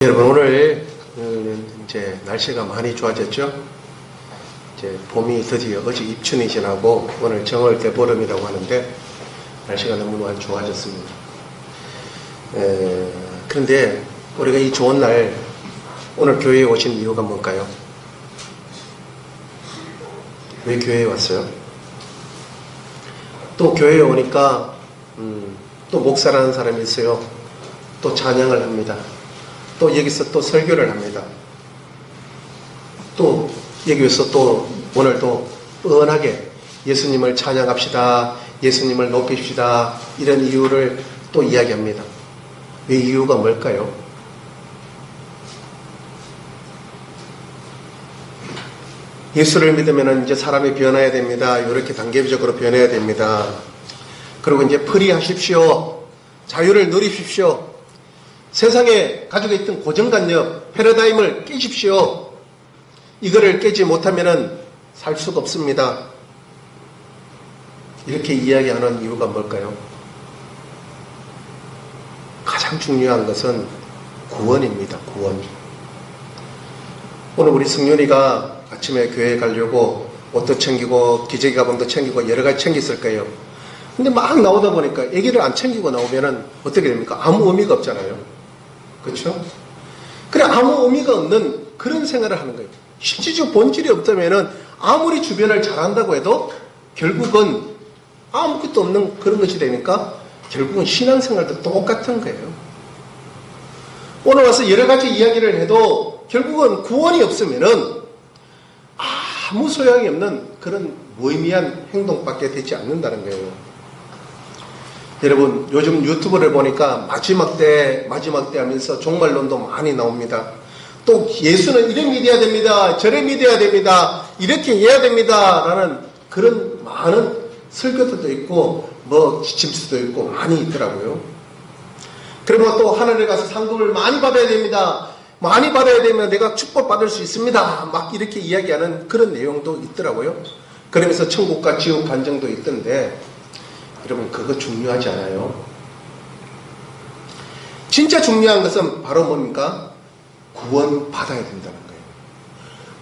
여러분, 오늘 이제 날씨가 많이 좋아졌죠? 이제 봄이 드디어 어제 입춘이 지나고 오늘 정월 대보름이라고 하는데 날씨가 너무 많이 좋아졌습니다. 그런데 우리가 이 좋은 날 오늘 교회에 오신 이유가 뭘까요? 왜 교회에 왔어요? 또 교회에 오니까 또 목사라는 사람이 있어요. 또 찬양을 합니다. 또 여기서 또 설교를 합니다. 또 여기서 또 오늘도 뻔하게 예수님을 찬양합시다. 예수님을 높이십시다. 이런 이유를 또 이야기합니다. 이 이유가 뭘까요? 예수를 믿으면 이제 사람이 변해야 됩니다. 이렇게 단계적으로 변해야 됩니다. 그리고 이제 프리하십시오. 자유를 누리십시오. 세상에 가지고 있던 고정관념, 패러다임을 깨십시오. 이거를 깨지 못하면 살 수가 없습니다. 이렇게 이야기하는 이유가 뭘까요? 가장 중요한 것은 구원입니다. 구원. 오늘 우리 승윤이가 아침에 교회에 가려고 옷도 챙기고 기저귀 가방도 챙기고 여러 가지 챙겼을 거예요. 근데 막 나오다 보니까 애기를 안 챙기고 나오면은 어떻게 됩니까? 아무 의미가 없잖아요. 그렇죠? 그래, 아무 의미가 없는 그런 생활을 하는 거예요. 실질적 본질이 없다면은 아무리 주변을 잘한다고 해도 결국은 아무것도 없는 그런 것이 되니까 결국은 신앙생활도 똑같은 거예요. 오늘 와서 여러 가지 이야기를 해도 결국은 구원이 없으면은 아무 소용이 없는 그런 무의미한 행동밖에 되지 않는다는 거예요. 여러분, 요즘 유튜브를 보니까 마지막 때 하면서 종말론도 많이 나옵니다. 또 예수는 이래 믿어야 됩니다. 저래 믿어야 됩니다. 이렇게 해야 됩니다. 라는 그런 많은 설교들도 있고 지침서도 있고 많이 있더라고요. 그리고 또 하늘에 가서 상급을 많이 받아야 됩니다. 많이 받아야 되면 내가 축복받을 수 있습니다. 막 이렇게 이야기하는 그런 내용도 있더라고요. 그러면서 천국과 지옥 간증도 있던데 여러분, 그거 중요하지 않아요. 진짜 중요한 것은 바로 뭡니까? 구원 받아야 된다는 거예요.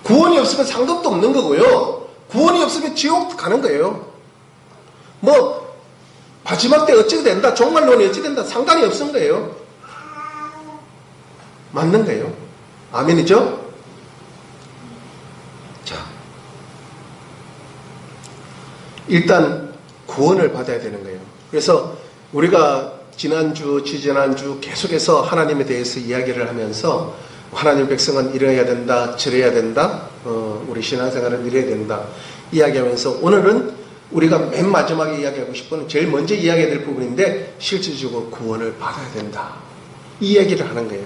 구원이 없으면 상급도 없는 거고요. 구원이 없으면 지옥 가는 거예요. 마지막 때 어찌 된다, 종말론이 어찌 된다, 상관이 없는 거예요. 맞는 거예요. 아멘이죠? 자, 일단 구원을 받아야 되는 거예요. 그래서 우리가 지난주, 지지난주 계속해서 하나님에 대해서 이야기를 하면서 하나님 백성은 이래야 된다, 저래야 된다, 우리 신앙생활은 이래야 된다 이야기하면서 오늘은 우리가 맨 마지막에 이야기하고 싶은 제일 먼저 이야기해야 될 부분인데 실질적으로 구원을 받아야 된다 이 이야기를 하는 거예요.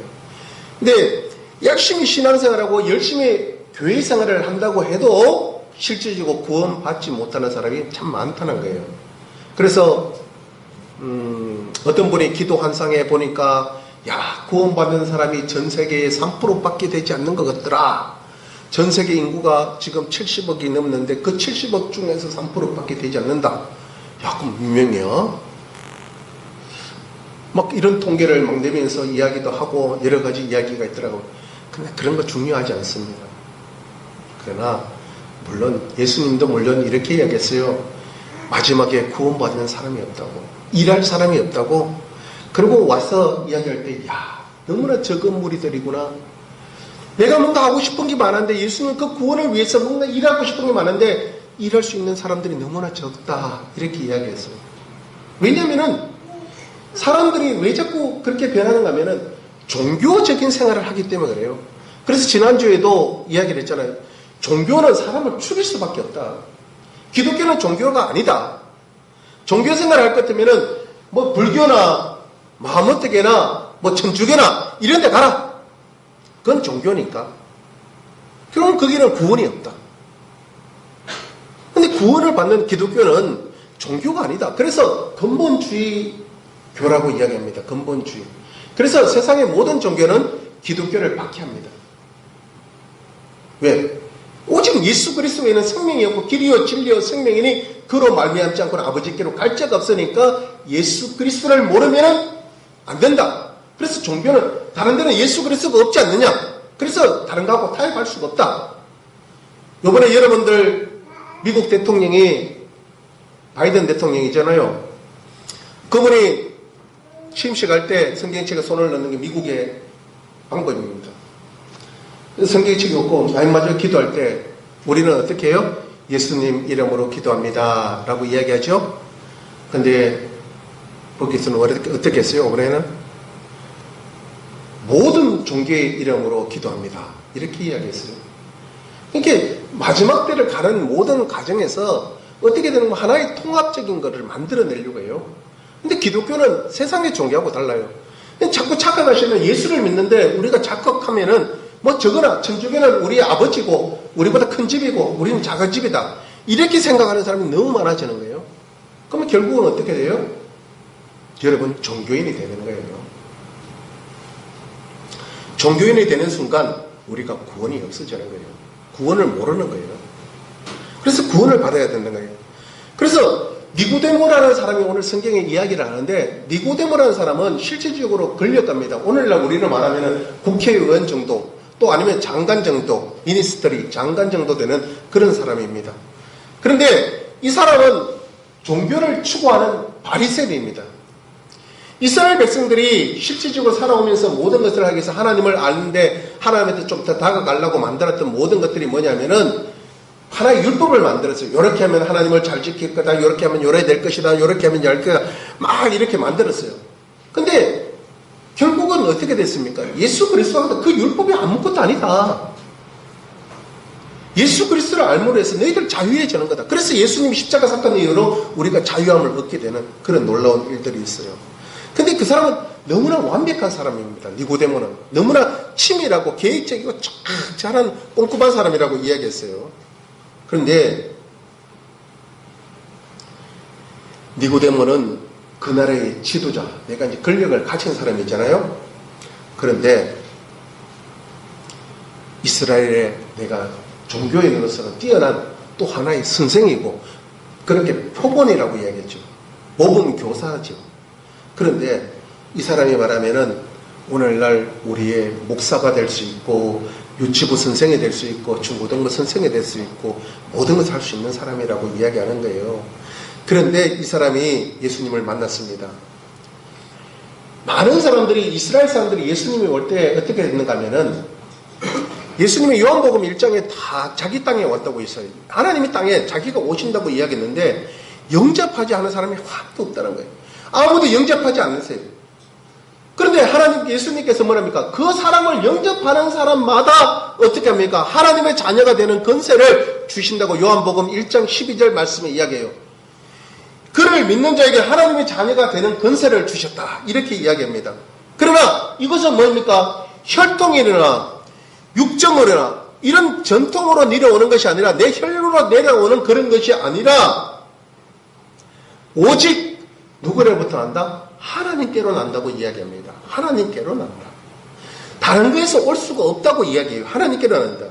근데 열심히 신앙생활하고 열심히 교회생활을 한다고 해도 실질적으로 구원받지 못하는 사람이 참 많다는 거예요. 그래서 어떤 분이 기도 환상에 보니까 구원받는 사람이 전 세계의 3%밖에 되지 않는 것 같더라. 전 세계 인구가 지금 70억이 넘는데 그 70억 중에서 3%밖에 되지 않는다. 그럼 분명해요. 막 이런 통계를 막 내면서 이야기도 하고 여러 가지 이야기가 있더라고요. 근데 그런 거 중요하지 않습니다. 그러나 물론 예수님도 물론 이렇게 이야기했어요. 마지막에 구원받는 사람이 없다고, 일할 사람이 없다고. 그리고 와서 이야기할 때 너무나 적은 무리들이구나. 내가 뭔가 하고 싶은 게 많은데 예수님 그 구원을 위해서 뭔가 일하고 싶은 게 많은데 일할 수 있는 사람들이 너무나 적다. 이렇게 이야기했어요. 왜냐하면은 사람들이 왜 자꾸 그렇게 변하는가 하면은 종교적인 생활을 하기 때문에 그래요. 그래서 지난주에도 이야기를 했잖아요. 종교는 사람을 죽일 수밖에 없다. 기독교는 종교가 아니다. 종교 생활을 할 것 같으면은 불교나 마하무트계나 천주교나 이런 데 가라. 그건 종교니까. 그럼 거기는 구원이 없다. 근데 구원을 받는 기독교는 종교가 아니다. 그래서 근본주의 교라고 이야기합니다. 근본주의. 그래서 세상의 모든 종교는 기독교를 박해합니다. 왜? 오직 예수 그리스도 외에는 생명이 없고 길이요 진리요 생명이니 그로 말미암지 않고는 아버지께로 갈 자가 없으니까 예수 그리스도를 모르면 안 된다. 그래서 종교는 다른 데는 예수 그리스도가 없지 않느냐. 그래서 다른 거하고 타협할 수가 없다. 이번에 여러분들 미국 대통령이 바이든 대통령이잖아요. 그분이 취임식 할 때 성경책에 손을 넣는 게 미국의 방법입니다. 성경책이 없고 마지막에 기도할 때 우리는 어떻게 해요? 예수님 이름으로 기도합니다 라고 이야기하죠. 근데 거기서는 어떻게 했어요? 이번에는 모든 종교의 이름으로 기도합니다 이렇게 이야기했어요. 그러니까 마지막 때를 가는 모든 과정에서 어떻게 되는 하나의 통합적인 것을 만들어내려고 해요. 근데 기독교는 세상의 종교하고 달라요. 자꾸 착각하시면 예수를 믿는데 우리가 착각하면은 뭐 저거나 천주교는 우리 아버지고 우리보다 큰 집이고 우리는 작은 집이다 이렇게 생각하는 사람이 너무 많아지는 거예요. 그러면 결국은 어떻게 돼요? 여러분 종교인이 되는 거예요. 종교인이 되는 순간 우리가 구원이 없어지는 거예요. 구원을 모르는 거예요. 그래서 구원을 받아야 되는 거예요. 그래서 니고데모라는 사람이 오늘 성경에 이야기를 하는데 니고데모라는 사람은 실질적으로 권력갑니다. 오늘날 우리는 말하면 국회의원 정도 또 아니면 장관 정도 미니스터리 장관 정도 되는 그런 사람입니다. 그런데 이 사람은 종교를 추구하는 바리새인입니다. 이스라엘 백성들이 실질적으로 살아오면서 모든 것을 하기 위해서 하나님을 아는데 하나님한테 좀 더 다가가려고 만들었던 모든 것들이 뭐냐면은 하나의 율법을 만들었어요. 이렇게 하면 하나님을 잘 지킬 거다. 이렇게 하면 요래 될 것이다. 이렇게 하면 열 거다. 막 이렇게 만들었어요. 근데 결국은 어떻게 됐습니까? 예수 그리스도가 그 율법이 아무것도 아니다. 예수 그리스도를 알므로 해서 너희들 자유해지는 거다. 그래서 예수님이 십자가 사건 이후로 우리가 자유함을 얻게 되는 그런 놀라운 일들이 있어요. 근데 그 사람은 너무나 완벽한 사람입니다. 니고데모는 너무나 치밀하고 계획적이고 쫙 잘한 꼼꼼한 사람이라고 이야기했어요. 그런데 니고데모는 그 나라의 지도자, 내가 이제 권력을 가진 사람이잖아요. 그런데 이스라엘에 내가 종교인으로서는 뛰어난 또 하나의 선생이고 그렇게 표본이라고 이야기했죠. 모범 교사죠. 그런데 이 사람이 말하면은 오늘날 우리의 목사가 될 수 있고 유치부 선생이 될 수 있고 중고등부 선생이 될 수 있고 모든 것을 할 수 있는 사람이라고 이야기하는 거예요. 그런데 이 사람이 예수님을 만났습니다. 많은 사람들이 이스라엘 사람들이 예수님이 올 때 어떻게 됐는가 하면은 예수님이 요한복음 1장에 다 자기 땅에 왔다고 했어요. 하나님이 땅에 자기가 오신다고 이야기했는데 영접하지 않은 사람이 하나도 없다는 거예요. 아무도 영접하지 않으세요. 그런데 하나님 예수님께서 뭐랍니까? 그 사람을 영접하는 사람마다 어떻게 합니까? 하나님의 자녀가 되는 권세를 주신다고 요한복음 1장 12절 말씀에 이야기해요. 그를 믿는 자에게 하나님의 자녀가 되는 권세를 주셨다. 이렇게 이야기합니다. 그러나 이것은 뭡니까? 혈통이나 육정으로나 이런 전통으로 내려오는 것이 아니라 내 혈로로 내려오는 그런 것이 아니라 오직 누구로부터 난다? 하나님께로 난다고 이야기합니다. 하나님께로 난다. 다른 데에서 올 수가 없다고 이야기해요. 하나님께로 난다.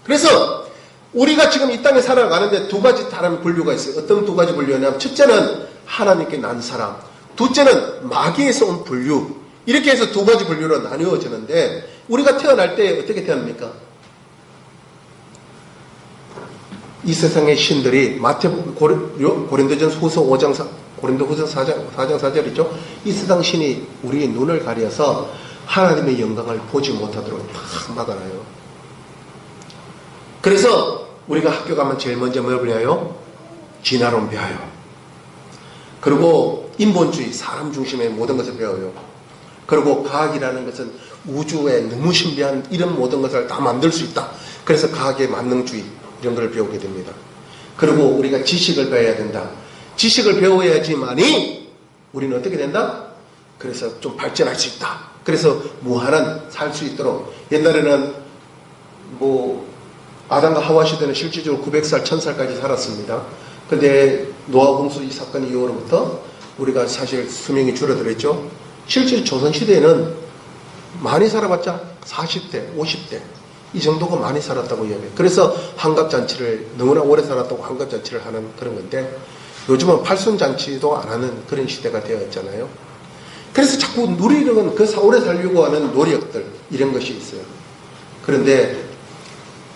그래서 우리가 지금 이 땅에 살아가는데 두 가지 다른 분류가 있어요. 어떤 두 가지 분류냐면 첫째는 하나님께 난 사람, 둘째는 마귀에서 온 분류. 이렇게 해서 두 가지 분류로 나누어지는데 우리가 태어날 때 어떻게 태어납니까? 이 세상의 신들이 고린도전서 후서 5장 고린도후서 4장 4절이죠. 이 세상 신이 우리의 눈을 가려서 하나님의 영광을 보지 못하도록 탁 막아놔요. 그래서 우리가 학교 가면 제일 먼저 뭘 배워요? 진화론 배워요. 그리고 인본주의, 사람 중심의 모든 것을 배워요. 그리고 과학이라는 것은 우주에 너무 신비한 이런 모든 것을 다 만들 수 있다. 그래서 과학의 만능주의 이런 걸 배우게 됩니다. 그리고 우리가 지식을 배워야 된다. 지식을 배워야지만이 우리는 어떻게 된다? 그래서 좀 발전할 수 있다. 그래서 무한한 살 수 있도록 옛날에는 아담과 하와 시대는 실질적으로 900살, 1000살까지 살았습니다. 근데 노아 홍수 이 사건 이후로부터 우리가 사실 수명이 줄어들었죠. 실제 조선시대에는 많이 살아봤자 40대, 50대 이 정도가 많이 살았다고 이야기해요. 그래서 환갑잔치를 너무나 오래 살았다고 환갑잔치를 하는 그런 건데 요즘은 팔순잔치도 안 하는 그런 시대가 되어 있잖아요. 그래서 자꾸 누리는 그 오래 살려고 하는 노력들, 이런 것이 있어요. 그런데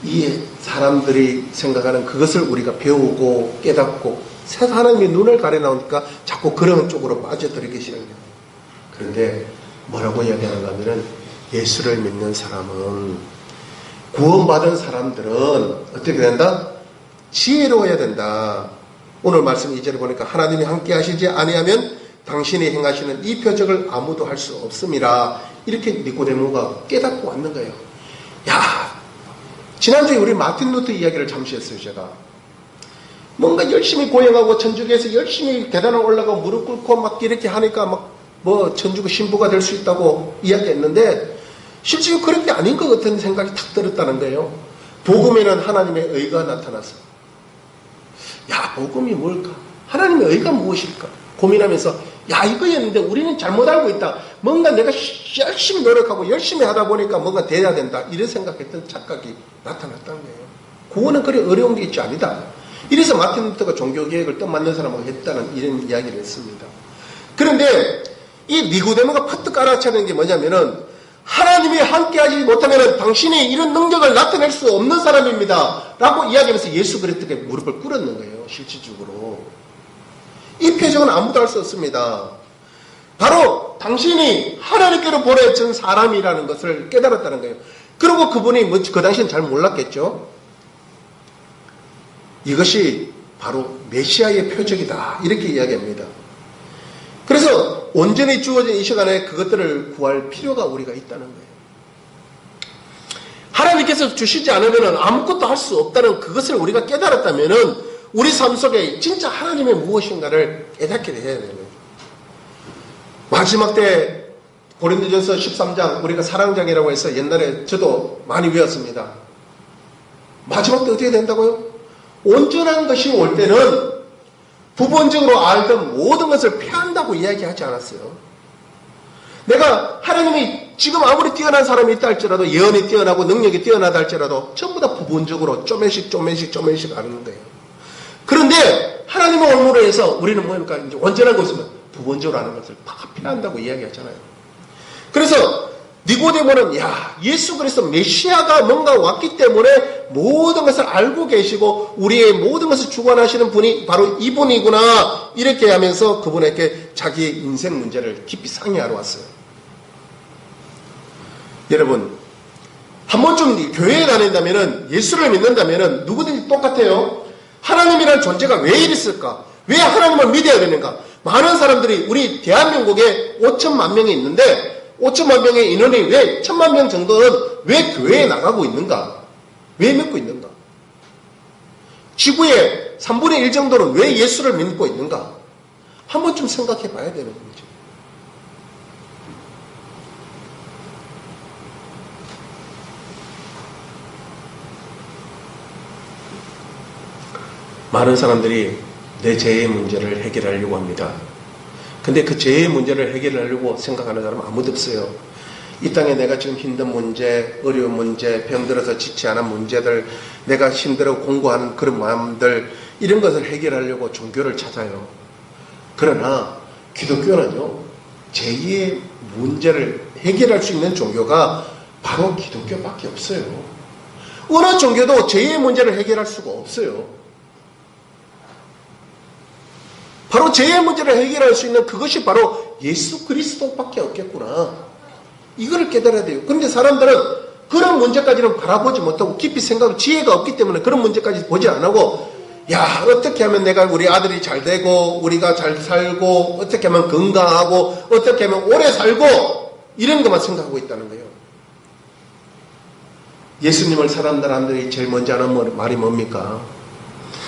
이 사람들이 생각하는 그것을 우리가 배우고 깨닫고 하나님의 눈을 가려나오니까 자꾸 그런 쪽으로 빠져들기 싫은 거예요. 그런데 뭐라고 이야기하는가 하면은 예수를 믿는 사람은, 구원받은 사람들은 어떻게 된다? 지혜로워야 된다. 오늘 말씀 2절에 보니까 하나님이 함께 하시지 아니하면 당신이 행하시는 이 표적을 아무도 할 수 없음이라. 이렇게 니고데모가 깨닫고 왔는 거예요. 야, 지난주에 우리 마틴 루터 이야기를 잠시 했어요. 제가 뭔가 열심히 고행하고 천주교에서 열심히 계단을 올라가고 무릎 꿇고 막 이렇게 하니까 막 뭐 천주교 신부가 될 수 있다고 이야기했는데 실제로 그런 게 아닌 것 같은 생각이 탁 들었다는 거예요. 복음에는 하나님의 의가 나타났어. 야, 복음이 뭘까? 하나님의 의가 무엇일까? 고민하면서 야, 이거였는데 우리는 잘못 알고 있다. 뭔가 내가 열심히 노력하고 열심히 하다 보니까 뭔가 돼야 된다. 이런 생각했던 착각이 나타났다는 거예요. 구원은 그리 어려운 게 있지 아니다. 이래서 마틴 루터가 종교개혁을 뜻맞는 사람하고 했다는 이런 이야기를 했습니다. 그런데 이 니고데모가 퍼뜩 알아차리는 게 뭐냐면은 하나님이 함께하지 못하면 당신이 이런 능력을 나타낼 수 없는 사람입니다 라고 이야기하면서 예수 그리스도께 무릎을 꿇었는 거예요. 실질적으로 이 표적은 아무도 할 수 없습니다. 바로 당신이 하나님께로 보내준 사람이라는 것을 깨달았다는 거예요. 그리고 그분이 그 당시엔 잘 몰랐겠죠. 이것이 바로 메시아의 표적이다 이렇게 이야기합니다. 그래서 온전히 주어진 이 시간에 그것들을 구할 필요가 우리가 있다는 거예요. 하나님께서 주시지 않으면 아무것도 할 수 없다는 그것을 우리가 깨달았다면 우리 삶 속에 진짜 하나님의 무엇인가를 깨닫게 해야 되는 거예요. 마지막 때 고린도전서 13장 우리가 사랑장이라고 해서 옛날에 저도 많이 외웠습니다. 마지막 때 어떻게 된다고요? 온전한 것이 올 때는 부분적으로 알던 모든 것을 폐한다고 이야기하지 않았어요. 내가 하나님이 지금 아무리 뛰어난 사람이 있다 할지라도 예언이 뛰어나고 능력이 뛰어나다 할지라도 전부 다 부분적으로 쪼매씩 아는 거예요. 그런데 하나님의 올무로 해서 우리는 뭡니까? 이제 온전한 것은 부분적으로 아는 것을 다 폐한다고 이야기하잖아요. 그래서 니고데모는 야, 예수 그리스도 메시아가 뭔가 왔기 때문에 모든 것을 알고 계시고 우리의 모든 것을 주관하시는 분이 바로 이분이구나 이렇게 하면서 그분에게 자기의 인생 문제를 깊이 상의하러 왔어요. 여러분 한 번쯤 교회에 다닌다면 예수를 믿는다면 누구든지 똑같아요. 하나님이라는 존재가 왜 이랬을까? 왜 하나님을 믿어야 되는가? 많은 사람들이 우리 대한민국에 5천만 명이 있는데 5천만 명의 인원이 왜 1,000만 명 정도는 왜 교회에 나가고 있는가? 왜 믿고 있는가? 지구의 3분의 1 정도는 왜 예수를 믿고 있는가? 한 번쯤 생각해 봐야 되는 거죠. 많은 사람들이 내 죄의 문제를 해결하려고 합니다. 근데 그 죄의 문제를 해결하려고 생각하는 사람은 아무도 없어요. 이 땅에 내가 지금 힘든 문제, 어려운 문제, 병들어서 지치하는 문제들, 내가 힘들어 공부하는 그런 마음들, 이런 것을 해결하려고 종교를 찾아요. 그러나 기독교는요, 죄의 문제를 해결할 수 있는 종교가 바로 기독교밖에 없어요. 어느 종교도 죄의 문제를 해결할 수가 없어요. 바로 죄의 문제를 해결할 수 있는 그것이 바로 예수 그리스도밖에 없겠구나. 이거를 깨달아야 돼요. 그런데 사람들은 그런 문제까지는 바라보지 못하고 깊이 생각을 지혜가 없기 때문에 그런 문제까지 보지 안 하고 야, 어떻게 하면 내가 우리 아들이 잘 되고 우리가 잘 살고 어떻게 하면 건강하고 어떻게 하면 오래 살고 이런 것만 생각하고 있다는 거예요. 예수님을 사랑하는 사람들이 제일 먼저 하는 말이 뭡니까?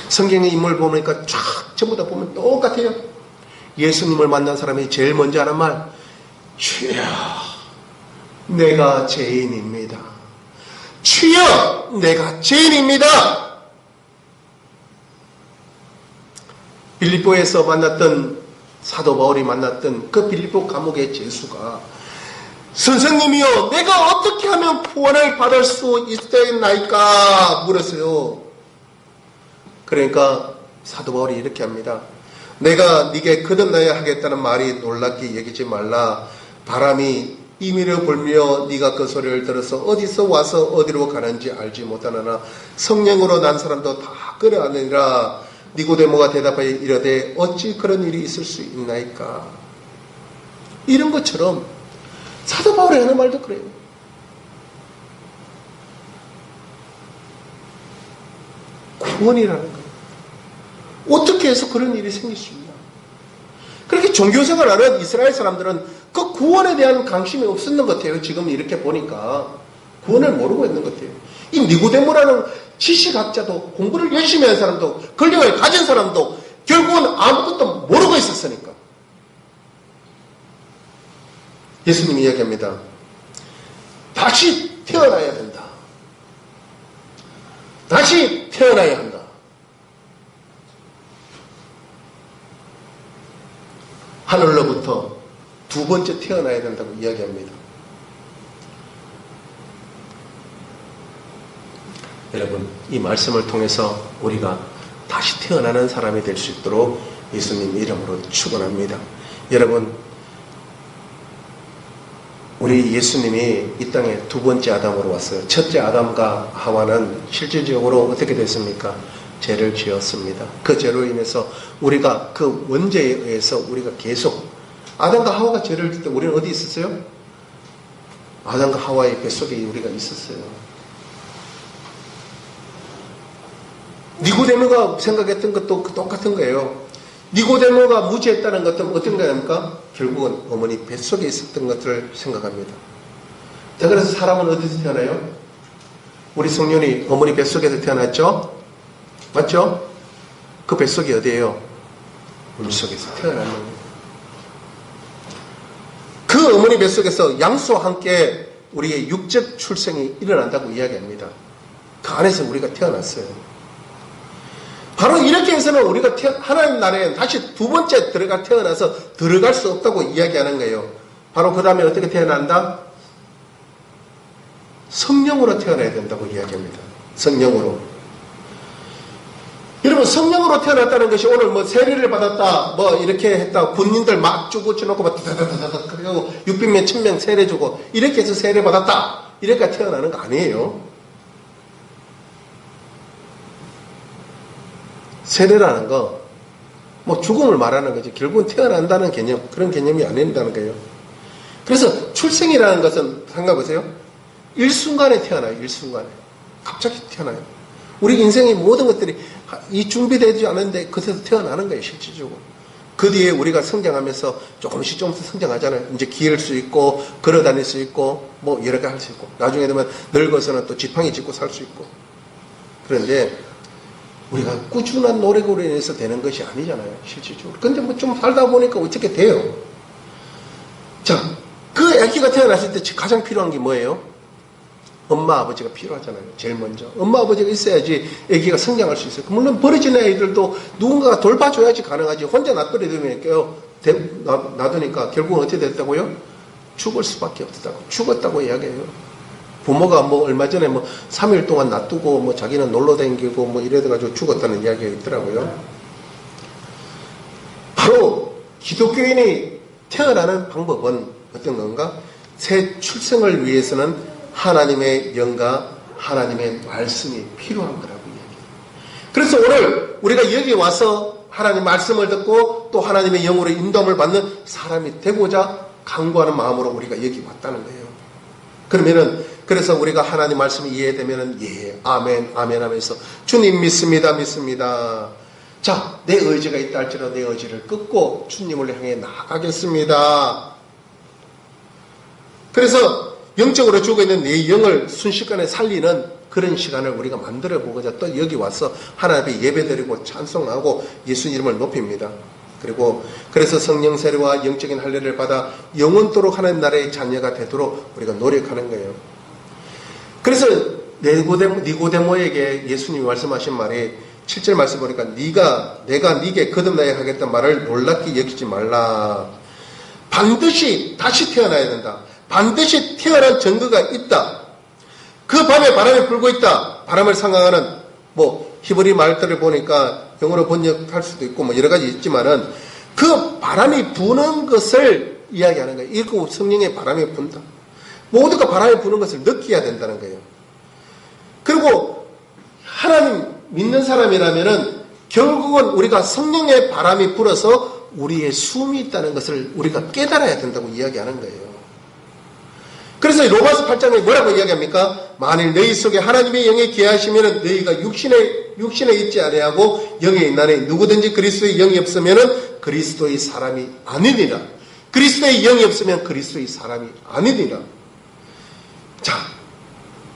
성경의 인물 보니까 쫙 전부 다 보면 똑같아요. 예수님을 만난 사람이 제일 먼저 하는 말, 주여 내가 죄인입니다. 주여 내가 죄인입니다. 빌립보에서 만났던 사도 바울이 만났던 그 빌립보 감옥의 죄수가 선생님이요 내가 어떻게 하면 구원을 받을 수 있겠나이까 물었어요. 그러니까 사도 바울이 이렇게 합니다. 내가 네게 거듭나야 하겠다는 말이 놀랍게 여기지 말라. 바람이 이미려 불며 네가 그 소리를 들어서 어디서 와서 어디로 가는지 알지 못하느나 성령으로 난 사람도 다 끌어안으리라. 니고데모가 대답하여 이르되 어찌 그런 일이 있을 수 있나이까. 이런 것처럼 사도 바울이 하는 말도 그래요. 구원이라는 거예요. 어떻게 해서 그런 일이 생길 수 있냐. 그렇게 종교생활하는 이스라엘 사람들은 그 구원에 대한 관심이 없었는 것 같아요. 지금 이렇게 보니까 구원을 모르고 있는 것 같아요. 이 니고데모라는 지식학자도, 공부를 열심히 한 사람도, 권력을 가진 사람도 결국은 아무것도 모르고 있었으니까. 예수님이 이야기합니다. 다시 태어나야 된다. 다시 태어나야 한다. 하늘로부터 두 번째 태어나야 된다고 이야기합니다. 여러분, 이 말씀을 통해서 우리가 다시 태어나는 사람이 될 수 있도록 예수님 이름으로 축원합니다. 여러분, 우리 예수님이 이 땅에 두 번째 아담으로 왔어요. 첫째 아담과 하와는 실질적으로 어떻게 됐습니까? 죄를 지었습니다. 그 죄로 인해서 우리가 그 원죄에 의해서 우리가 계속, 아담과 하와가 죄를 지을 때 우리는 어디 있었어요? 아담과 하와의 뱃속에 우리가 있었어요. 니고데모가 생각했던 것도 똑같은 거예요. 니고데모가 무죄했다는 것은 어떤 거입니까? 결국은 어머니 뱃속에 있었던 것을 생각합니다. 자, 그래서 사람은 어디서 태어나요? 우리 성령이 어머니 뱃속에서 태어났죠? 맞죠? 그 뱃속이 어디예요? 물속에서 태어나는 거예요. 그 어머니 뱃속에서 양수와 함께 우리의 육적 출생이 일어난다고 이야기합니다. 그 안에서 우리가 태어났어요. 바로 이렇게 해서는 우리가 하나님 나라에 다시 두 번째 태어나서 들어갈 수 없다고 이야기하는 거예요. 바로 그 다음에 어떻게 태어난다? 성령으로 태어나야 된다고 이야기합니다. 성령으로. 여러분, 성령으로 태어났다는 것이 오늘 뭐 세례를 받았다, 뭐 이렇게 했다, 군인들 막 쭈고쳐놓고 막 다다다다다 그리고 600명, 1000명 세례 주고 이렇게 해서 세례 받았다, 이렇게 태어나는 거 아니에요. 세례라는 거, 뭐 죽음을 말하는 거지. 결국은 태어난다는 개념, 그런 개념이 아닌다는 거예요. 그래서 출생이라는 것은 생각해보세요. 일순간에 태어나요. 일순간에. 갑자기 태어나요. 우리 인생의 모든 것들이 이 준비되지 않은데 그때서 태어나는 거예요. 실질적으로. 그 뒤에 우리가 성장하면서 조금씩 성장하잖아요. 이제 기를 수 있고 걸어 다닐 수 있고 뭐 여러 가지 할 수 있고 나중에 되면 늙어서는 또 지팡이 짚고 살 수 있고. 그런데 우리가 꾸준한 노력으로 인해서 되는 것이 아니잖아요. 실질적으로. 근데 뭐 좀 살다 보니까 어떻게 돼요? 자, 그 아기가 태어났을 때 가장 필요한 게 뭐예요? 엄마 아버지가 필요하잖아요. 제일 먼저. 엄마 아버지가 있어야지 아기가 성장할 수 있어요. 물론 버려지는 아이들도 누군가가 돌봐줘야지 가능하지. 혼자 놔두니까 결국은 어떻게 됐다고요? 죽을 수밖에 없다고. 죽었다고 이야기해요. 부모가 뭐 얼마 전에 뭐 3일 동안 놔두고 뭐 자기는 놀러 다니고 뭐 이래가지고 죽었다는 이야기가 있더라고요. 바로 기독교인이 태어나는 방법은 어떤 건가? 새 출생을 위해서는 하나님의 영과 하나님의 말씀이 필요한 거라고 이야기해요. 그래서 오늘 우리가 여기 와서 하나님 말씀을 듣고 또 하나님의 영으로 인도함을 받는 사람이 되고자 간구하는 마음으로 우리가 여기 왔다는 거예요. 그래서 우리가 하나님 말씀이 이해되면은 예, 아멘, 아멘 하면서 주님 믿습니다, 믿습니다. 자, 내 의지가 있다 할지라도 내 의지를 끊고 주님을 향해 나아가겠습니다. 그래서 영적으로 죽어있는 내 영을 순식간에 살리는 그런 시간을 우리가 만들어 보고자 또 여기 와서 하나님 앞에 예배드리고 찬송하고 예수 이름을 높입니다. 그래서 성령 세례와 영적인 할례를 받아 영원토록 하나님 나라의 자녀가 되도록 우리가 노력하는 거예요. 그래서 니고데모에게 예수님이 말씀하신 말이 7절 말씀 보니까 내가 네게 거듭나야 하겠다는 말을 놀랍게 여기지 말라. 반드시 다시 태어나야 된다. 반드시 태어난 증거가 있다. 그 밤에 바람이 불고 있다. 바람을 상황하는 뭐 히브리 말들을 보니까 영어로 번역할 수도 있고 뭐 여러 가지 있지만은 그 바람이 부는 것을 이야기하는 거예요. 이거 성령의 바람이 분다. 모두가 바람이 부는 것을 느껴야 된다는 거예요. 그리고 하나님 믿는 사람이라면은 결국은 우리가 성령의 바람이 불어서 우리의 숨이 있다는 것을 우리가 깨달아야 된다고 이야기하는 거예요. 그래서 로마서 8장에 뭐라고 이야기합니까? 만일 너희 속에 하나님의 영이 계하시면은 너희가 육신에 있지 아니하고 영에 있나니 누구든지 그리스도의 영이 없으면은 그리스도의 사람이 아니니라. 그리스도의 영이 없으면 그리스도의 사람이 아니니라. 자,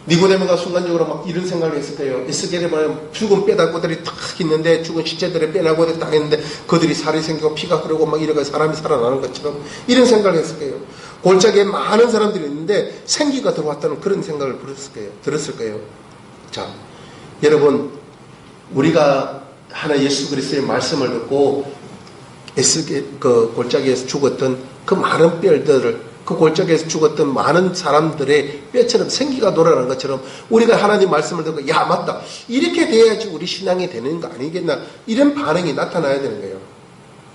니고데모가 순간적으로 막 이런 생각을 했을 거예요. 에스겔에 보면 죽은 뼈다구들이 탁 있는데 죽은 시체들의 뼈다구들이 딱 있는데 그들이 살이 생기고 피가 흐르고 막 이러고 사람이 살아나는 것처럼 이런 생각을 했을 거예요. 골짜기에 많은 사람들이 있는데 생기가 들어왔다는 그런 생각을 들었을 거예요. 자, 여러분 우리가 하나 예수 그리스도의 말씀을 듣고 그 골짜기에서 죽었던 그 많은 뼈들을 그 골짜기에서 죽었던 많은 사람들의 뼈처럼 생기가 돌아가는 것처럼 우리가 하나님 말씀을 듣고 야 맞다 이렇게 돼야지 우리 신앙이 되는 거 아니겠나 이런 반응이 나타나야 되는 거예요.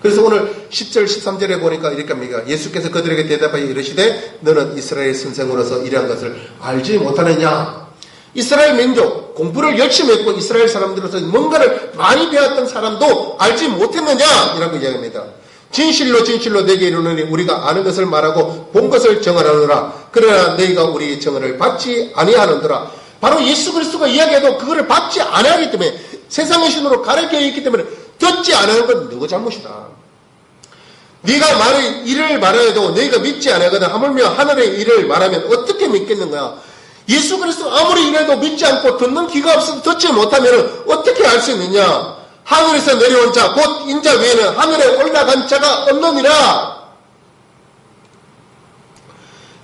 그래서 오늘 10절 13절에 보니까 이렇게 합니다. 예수께서 그들에게 대답하여 이르시되 너는 이스라엘 선생으로서 이러한 것을 알지 못하느냐. 이스라엘 민족 공부를 열심히 했고 이스라엘 사람들로서 뭔가를 많이 배웠던 사람도 알지 못했느냐 이라고 이야기합니다. 진실로 진실로 내게 이르노니 우리가 아는 것을 말하고 본 것을 정하노라. 그러나 너희가 우리의 정언을 받지 아니하는도라. 바로 예수 그리스도가 이야기해도 그거를 받지 아니하기 때문에 세상의 신으로 가르쳐 있기 때문에 듣지 않은 건 너희 잘못이다. 네가 일을 말해도 너희가 믿지 않거든 하물며 하늘의 일을 말하면 어떻게 믿겠는가. 예수 그리스도 아무리 이래도 믿지 않고 듣는 귀가 없어도 듣지 못하면 어떻게 알 수 있느냐. 하늘에서 내려온 자 곧 인자 외에는 하늘에 올라간 자가 없느니라.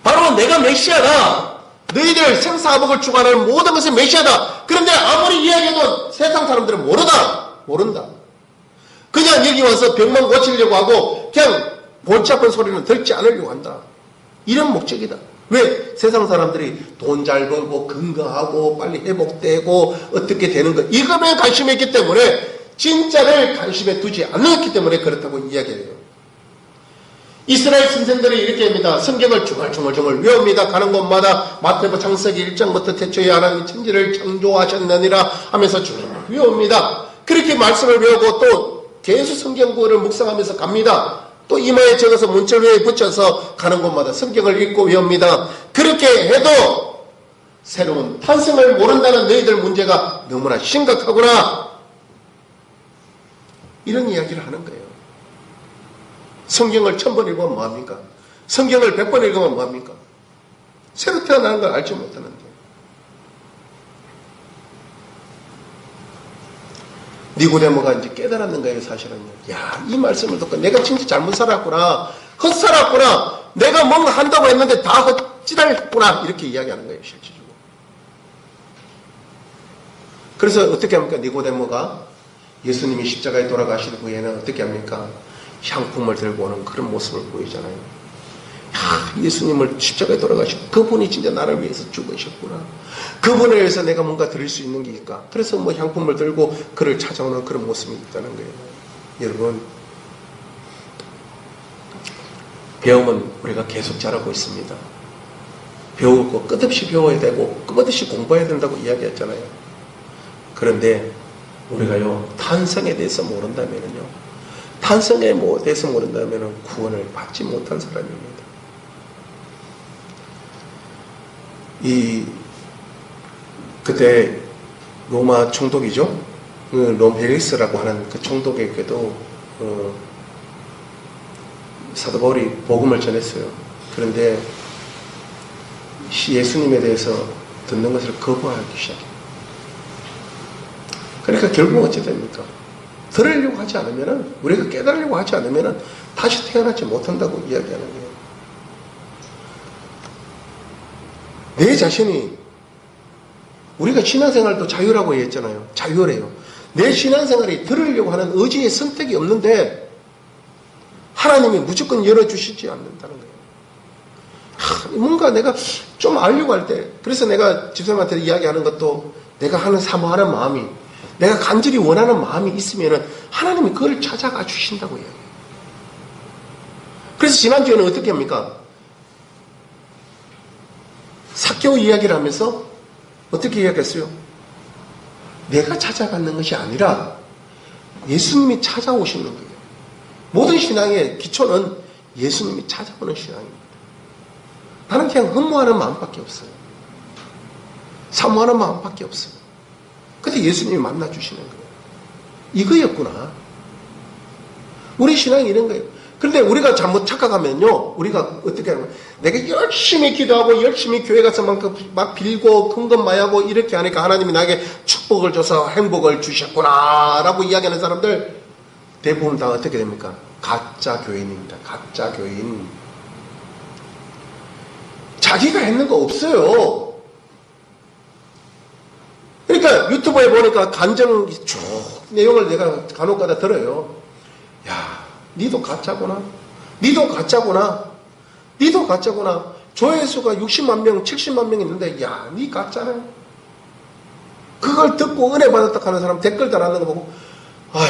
바로 내가 메시아다. 너희들 생사화복을 주관하는 모든 것은 메시아다. 그런데 아무리 이야기해도 세상 사람들은 모른다. 그냥 여기 와서 병만 고치려고 하고 그냥 골치 아픈 소리는 듣지 않으려고 한다. 이런 목적이다. 왜? 세상 사람들이 돈 잘 벌고 건강하고 빨리 회복되고 어떻게 되는 것 이것에 관심이 있기 때문에 진짜를 관심에 두지 않았기 때문에 그렇다고 이야기해요. 이스라엘 선생들이 이렇게 합니다. 성경을 중얼중얼 외웁니다. 가는 곳마다 마태복음 창세기 1장부터 태초에 하나님이 천지를 창조하셨느니라 하면서 쭉 외웁니다. 그렇게 말씀을 외우고 또 계속 성경구를 묵상하면서 갑니다. 또 이마에 적어서 문철위에 붙여서 가는 곳마다 성경을 읽고 외웁니다. 그렇게 해도 새로운 탄생을 모른다는 너희들 문제가 너무나 심각하구나. 이런 이야기를 하는 거예요. 성경을 1000번 읽으면 뭐합니까? 성경을 100번 읽으면 뭐합니까? 새로 태어나는 걸 알지 못하는데. 니고데모가 이제 깨달았는 거예요, 사실은요. 야, 이 말씀을 듣고 내가 진짜 잘못 살았구나. 헛살았구나. 내가 뭔가 한다고 했는데 다 헛찌달했구나. 이렇게 이야기하는 거예요, 실질적으로. 그래서 어떻게 합니까? 니고데모가 예수님이 십자가에 돌아가신 후에는 어떻게 합니까? 향품을 들고 오는 그런 모습을 보이잖아요. 야, 예수님을 십자가에 돌아가시고 그분이 진짜 나를 위해서 죽으셨구나. 그분에 의해서 내가 뭔가 드릴 수 있는 게 있을까? 그래서 뭐 향품을 들고 그를 찾아오는 그런 모습이 있다는 거예요. 여러분, 배움은 우리가 계속 잘하고 있습니다. 배우고 끝없이 배워야 되고 끝없이 공부해야 된다고 이야기했잖아요. 그런데 우리가요, 탄생에 대해서 모른다면요, 탄생에 대해서 모른다면 구원을 받지 못한 사람입니다. 그때 로마 총독이죠. 롬헬리스라고 하는 그 총독에게도 사도 바울이 복음을 전했어요. 그런데 예수님에 대해서 듣는 것을 거부하기 시작해요. 그러니까 결국 어찌 됩니까? 들으려고 하지 않으면은, 우리가 깨달으려고 하지 않으면은 다시 태어나지 못한다고 이야기하는 거예요. 내 자신이, 우리가 신앙생활도 자유라고 했잖아요. 자유래요. 내 신앙생활이 들으려고 하는 의지의 선택이 없는데 하나님이 무조건 열어주시지 않는다는 거예요. 뭔가 내가 좀 알려고 할 때, 그래서 내가 집사님한테 이야기하는 것도 내가 하는 사모하는 마음이 내가 간절히 원하는 마음이 있으면 하나님이 그걸 찾아가 주신다고 해요. 그래서 지난주에는 어떻게 합니까? 삭개오 이야기를 하면서 어떻게 이야기했어요? 내가 찾아가는 것이 아니라 예수님이 찾아오시는 거예요. 모든 신앙의 기초는 예수님이 찾아오는 신앙입니다. 나는 그냥 흠모하는 마음밖에 없어요. 사모하는 마음밖에 없어요. 근데 예수님이 만나주시는 거예요. 이거였구나. 우리 신앙이 이런 거예요. 그런데 우리가 잘못 착각하면요, 우리가 어떻게 하냐면, 내가 열심히 기도하고, 열심히 교회 가서 막 빌고, 큰 것 마야고, 이렇게 하니까 하나님이 나에게 축복을 줘서 행복을 주셨구나, 라고 이야기하는 사람들, 대부분 다 어떻게 됩니까? 가짜 교인입니다. 가짜 교인. 자기가 했는 거 없어요. 그러니까 유튜브에 보니까 간증 쭉 내용을 내가 간혹가다 들어요. 야, 니도 가짜구나. 니도 가짜구나. 니도 가짜구나. 조회수가 60만 명, 70만 명 있는데 야, 니 가짜네. 그걸 듣고 은혜 받았다 하는 사람 댓글 달아놓는 거 보고 아휴,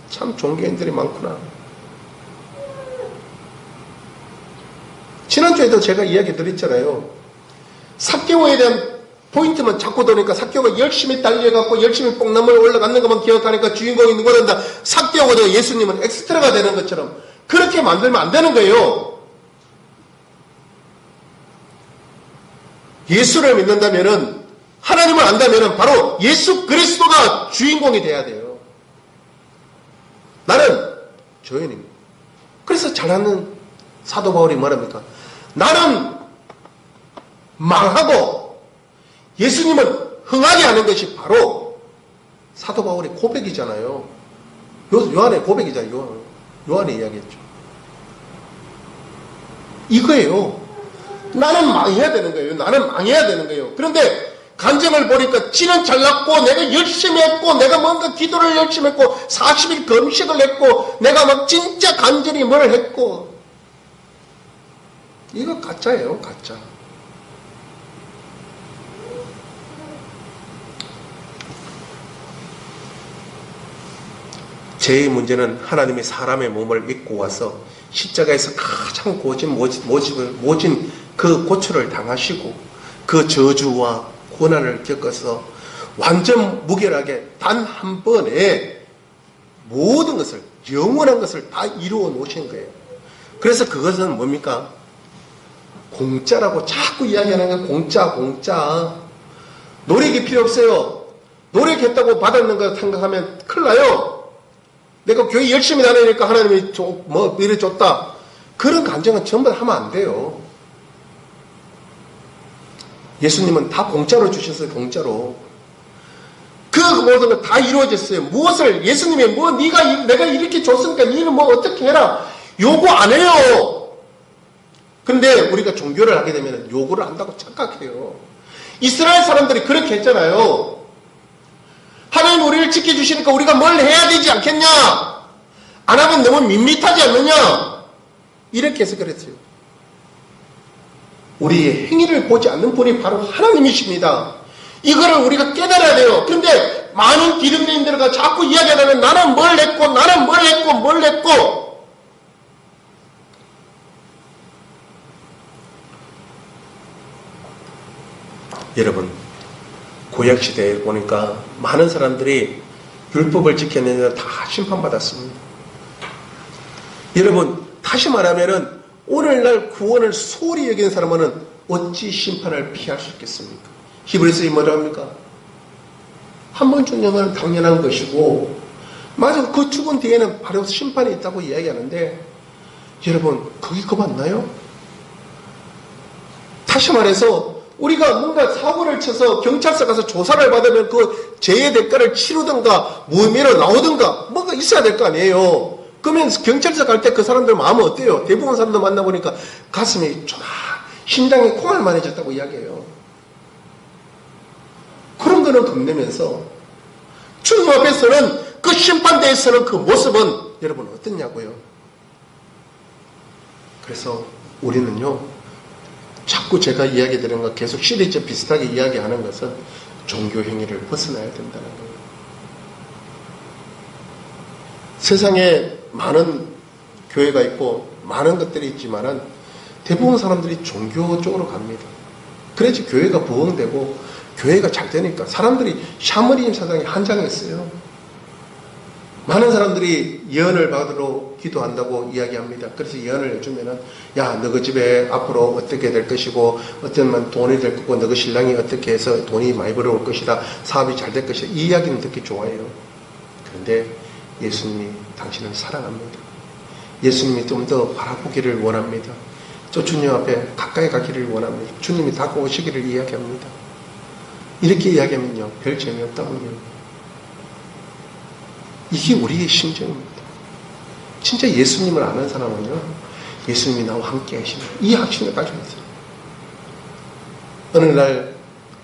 참 종교인들이 많구나. 지난주에도 제가 이야기 드렸잖아요. 삭개오에 대한 포인트만 자꾸 도니까 삭개오가 열심히 달려갖고 열심히 뽕나무에 올라가는 것만 기억하니까 주인공이 누가 된다. 삭개오가 되고 예수님은 엑스트라가 되는 것처럼 그렇게 만들면 안 되는 거예요. 예수를 믿는다면은, 하나님을 안다면은 바로 예수 그리스도가 주인공이 돼야 돼요. 나는 조연입니다. 그래서 잘하는 사도 바울이 뭐랍니까? 나는 망하고 예수님은 흥하게 하는 것이 바로 사도 바울의 고백이잖아요. 요한의 고백이잖아요. 요한의 이야기였죠. 이거예요. 나는 망해야 되는 거예요. 나는 망해야 되는 거예요. 그런데 간증을 보니까 지는 잘났고 내가 열심히 했고 내가 뭔가 기도를 열심히 했고 40일 금식을 했고 내가 막 진짜 간절히 뭘 했고 이거 가짜예요. 가짜. 죄의 문제는 하나님이 사람의 몸을 입고 와서 십자가에서 가장 모진 그 고초를 당하시고 그 저주와 고난을 겪어서 완전 무결하게 단 한 번에 모든 것을, 영원한 것을 다 이루어 놓으신 거예요. 그래서 그것은 뭡니까? 공짜라고 자꾸 이야기하는 게 공짜. 노력이 필요 없어요. 노력했다고 받았는 거 생각하면 큰일 나요. 내가 교회 열심히 다니니까 하나님이 이래 줬다. 그런 감정은 전부 다 하면 안 돼요. 예수님은 다 공짜로 주셨어요. 공짜로. 그 모든 거 다 이루어졌어요. 무엇을 예수님이 내가 이렇게 줬으니까 니는 뭐 어떻게 해라. 요구 안 해요. 근데 우리가 종교를 하게 되면 요구를 한다고 착각해요. 이스라엘 사람들이 그렇게 했잖아요. 하나님 우리를 지켜주시니까 우리가 뭘 해야 되지 않겠냐? 안 하면 너무 밋밋하지 않느냐? 이렇게 해서 그랬어요. 우리의 행위를 보지 않는 분이 바로 하나님이십니다. 이거를 우리가 깨달아야 돼요. 그런데 많은 기독교인들과 자꾸 이야기하면 나는 뭘 했고 여러분, 구약시대에 보니까 많은 사람들이 율법을 지켰는데 다 심판받았습니다. 여러분, 다시 말하면은 오늘날 구원을 소홀히 여기는 사람은 어찌 심판을 피할 수 있겠습니까? 히브리서에 뭐라 합니까? 한 번 죽는 건 당연한 것이고, 맞아, 그 죽은 뒤에는 바로 심판이 있다고 이야기하는데, 여러분, 그게 맞나요? 다시 말해서 우리가 뭔가 사고를 쳐서 경찰서 가서 조사를 받으면 그 죄의 대가를 치르든가 무혐의로 나오든가 뭔가 있어야 될 거 아니에요. 그러면 경찰서 갈 때 그 사람들 마음은 어때요? 대부분 사람들 만나보니까 가슴이 심장이 콩알만해졌다고 이야기해요. 그런 거는 겁내면서 주님 앞에서는 그 심판대에서는 그 모습은 여러분 어떻냐고요? 그래서 우리는요, 자꾸 제가 이야기 드리는 거 계속 시리즈 비슷하게 이야기하는 것은 종교 행위를 벗어나야 된다는 거예요. 세상에 많은 교회가 있고 많은 것들이 있지만은 대부분 사람들이 종교 쪽으로 갑니다. 그래야지 교회가 부흥되고 교회가 잘 되니까. 사람들이 샤머니즘 사상이 한장했어요. 많은 사람들이 예언을 받으러 기도한다고 이야기합니다. 그래서 예언을 해주면은, 야, 너그 집에 앞으로 어떻게 될 것이고, 어쩌면 돈이 될 거고, 너그 신랑이 어떻게 해서 돈이 많이 벌어올 것이다, 사업이 잘 될 것이다. 이 이야기는 듣기 좋아해요. 그런데 예수님이 당신을 사랑합니다. 예수님이 좀 더 바라보기를 원합니다. 저 주님 앞에 가까이 가기를 원합니다. 주님이 다가오시기를 이야기합니다. 이렇게 이야기하면요, 별 재미없다고요. 이게 우리의 심정입니다. 진짜 예수님을 아는 사람은요, 예수님이 나와 함께 하시는 이 확신을 가지고 있어요. 어느 날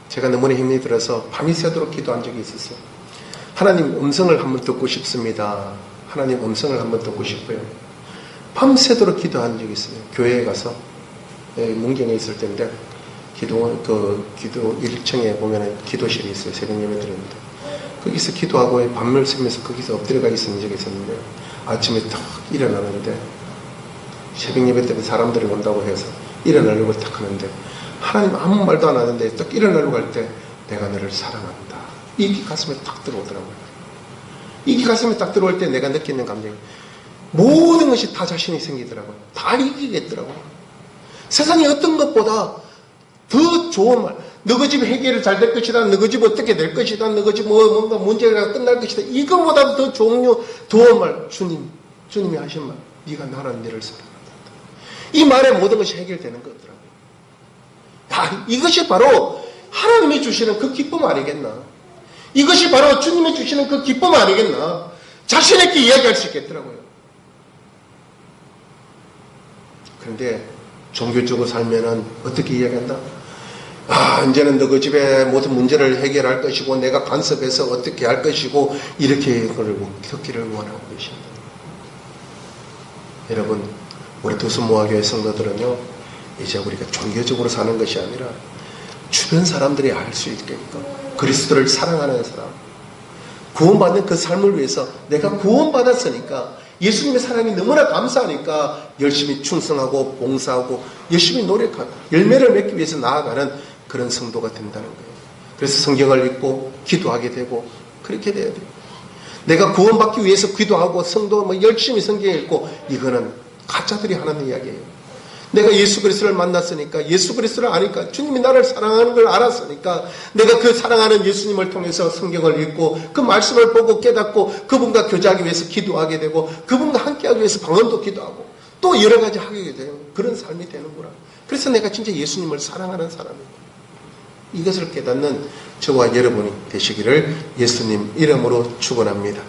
제가 너무나 힘이 들어서 밤이 새도록 기도한 적이 있었어요. 하나님 음성을 한번 듣고 싶습니다. 하나님 음성을 한번 듣고 싶어요. 밤새도록 기도한 적이 있어요. 교회에 가서, 문경에 있을 때인데, 기도 1층에 보면은 기도실이 있어요. 새벽 예배 드리는데. 거기서 기도하고 밤을 새면서 거기서 엎드려가 있은 적이 있었는데, 아침에 탁 일어나는데, 새벽 예배 때문에 사람들이 온다고 해서 일어나려고 딱 하는데, 하나님 아무 말도 안 하는데 딱 일어나려고 할 때, 내가 너를 사랑한다. 이게 가슴에 딱 들어오더라고요. 이게 가슴에 딱 들어올 때 내가 느끼는 감정이, 모든 것이 다 자신이 생기더라고요. 다 이기겠더라고요. 세상에 어떤 것보다 더 좋은 말, 너그 집 해결이 잘 될 것이다, 너그 집 어떻게 될 것이다, 너그 집 뭔가 문제가 끝날 것이다, 이거보다 더 좋은 말, 주님이 하신 말, 네가 나는 너를 사랑한다. 이 말에 모든 것이 해결되는 거더라고요. 야, 이것이 바로 하나님이 주시는 그 기쁨 아니겠나? 이것이 바로 주님이 주시는 그 기쁨 아니겠나? 자신있게 이야기할 수 있겠더라고요. 그런데 종교적으로 살면은 어떻게 이야기한다? 아, 이제는 너 그 집에 모든 문제를 해결할 것이고, 내가 간섭해서 어떻게 할 것이고, 이렇게 그러고 듣기를 원하고 계십니다. 여러분, 우리 두수모아교회 성도들은요, 이제 우리가 종교적으로 사는 것이 아니라 주변 사람들이 알 수 있게끔 그리스도를 사랑하는 사람, 구원받는 그 삶을 위해서 내가 구원받았으니까 예수님의 사랑이 너무나 감사하니까 열심히 충성하고 봉사하고 열심히 노력하고 열매를 맺기 위해서 나아가는 그런 성도가 된다는 거예요. 그래서 성경을 읽고 기도하게 되고 그렇게 돼야 돼요. 내가 구원받기 위해서 기도하고 성도 열심히 성경 읽고, 이거는 가짜들이 하는 이야기예요. 내가 예수 그리스도를 만났으니까, 예수 그리스도를 아니까, 주님이 나를 사랑하는 걸 알았으니까 내가 그 사랑하는 예수님을 통해서 성경을 읽고 그 말씀을 보고 깨닫고 그분과 교제하기 위해서 기도하게 되고, 그분과 함께하기 위해서 방언도 기도하고 또 여러 가지 하게 되는 그런 삶이 되는구나. 그래서 내가 진짜 예수님을 사랑하는 사람입니다. 이것을 깨닫는 저와 여러분이 되시기를 예수님 이름으로 축원합니다.